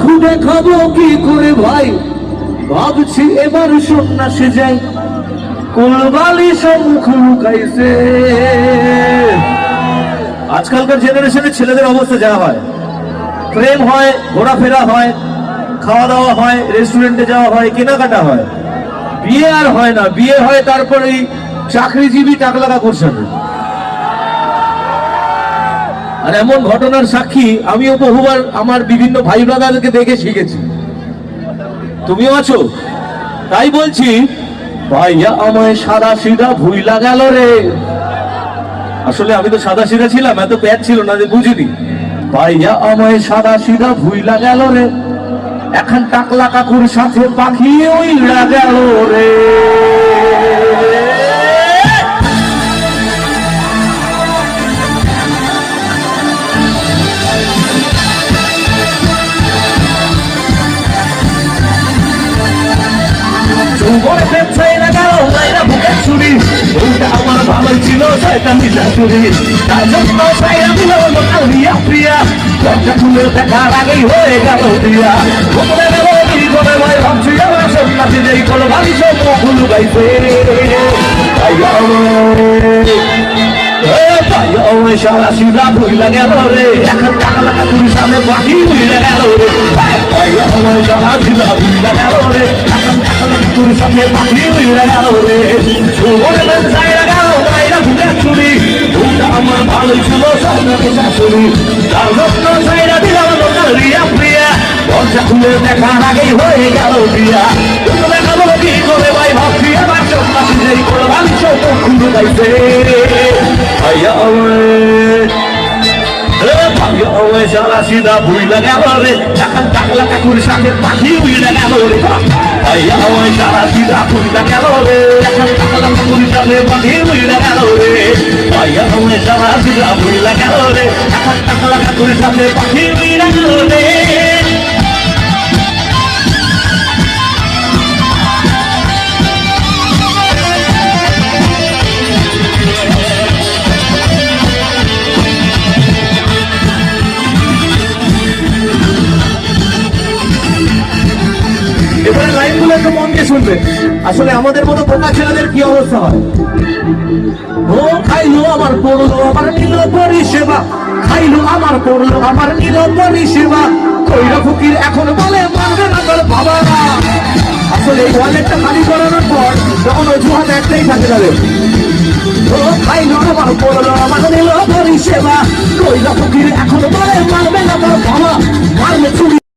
খুঁটে খাবো কি করে ভাই, ভাবছি এবার সন্ন্যাসে যাই, কোলবালি সম্মুখ লুকাইছে। আজকালকার জেনারেশনের ছেলেদের অবস্থা যা হয়, প্রেম হয়, ঘোরাফেরা হয়, খাওয়া দাওয়া হয়, রেস্টুরেন্টে যাওয়া হয়, কেনাকাটা হয়, বিয়ে আর হয় না। বিয়ে হয় তারপরেই চাকরিজীবী টাকলাকা করছে না। আর এমন ঘটনার সাক্ষী আমিও বহুবার আমার বিভিন্ন ভাই ব্রাদারকে দেখে শিখেছি, তুমিও আছো। তাই বলছি, ভাইয়া আমায় সাদা সিধা ভুইলা গেল রে। আসলে আমি তো সাদা সিধা ছিলাম, এত প্যাচ ছিল না যে বুঝিনি। ভাইয়া আমায় সাদা সিধা ভুইলা গেল রে, এখন টাকলা কাকুর সাথে পাখি উইলা গেল রে। আমার ভালো ছিল শয়তানি শাশুড়ি, তার জন্য সাইরা দিল রিয়া প্রিয়া, দরজা খুলে দেখার আগেই হয়ে গেল দিয়া। ঘুমলে গেল কি করে ভাই, ভাবছি আমার সন্ন্যাসী যেই কোনো ভাবি সব মুখ গাইছে। সারা সিধা ভুইলা গেল রে, এখন টাকা লাগা তুই সামনে পাখি উইলা গেল রে। সারা সিধা ভুইলা গেল রে, এখন টাকা লাগা তুই সামনে পাখি উইলা গেল রে। আমার ভালোই ছিল সন্ন্যাসী শাশুড়ি, তার যত্ন সাইরা দিলাম রিয়া প্রিয়া, দরজা খুলে দেখার আগেই হয়ে গেল বিয়া। দেখাবো কি করে ভাই, ভাবছি আমার সন্ন্যাসী যেই কোনো ভাবি সব খুঁজে গাইছে। সারা সিধা ভুইলা গেল রে, এখন টাকলা কাকুর সাথে পাখি উইলা গেল রে। সারা সিধা ভুইলা গেল রে, এখন টাকলা কাকুর সাথে পাখি উইলা গেল রে। সারা সিধা ভুইলা গেল রে, এখন টাকলা কাকুর সাথে পাখি উইলা গেল রে। এবারে লাইনগুলো একটু মন দিয়ে শুনবেন, আসলে আমাদের মতো বোকা ছেলেদের কি অবস্থা হয়। ও খাইলো আমার পড়লো আমার নিল পরিষেবা, খাইলো আমার পড়লো আমার নিল পরিষেবা, কইরা ফকির এখন বলে মানবে না তোর বাবা। আসলে এই ওয়ালেটটা খালি করানোর পর তখন অজুহাত একটাই থাকে যাবে, ও খাইলো আমার পড়লো আমার নিল পরিষেবা, কইরা ফকির এখন বলে মানবে না তোর বাবা। মারলে চুরি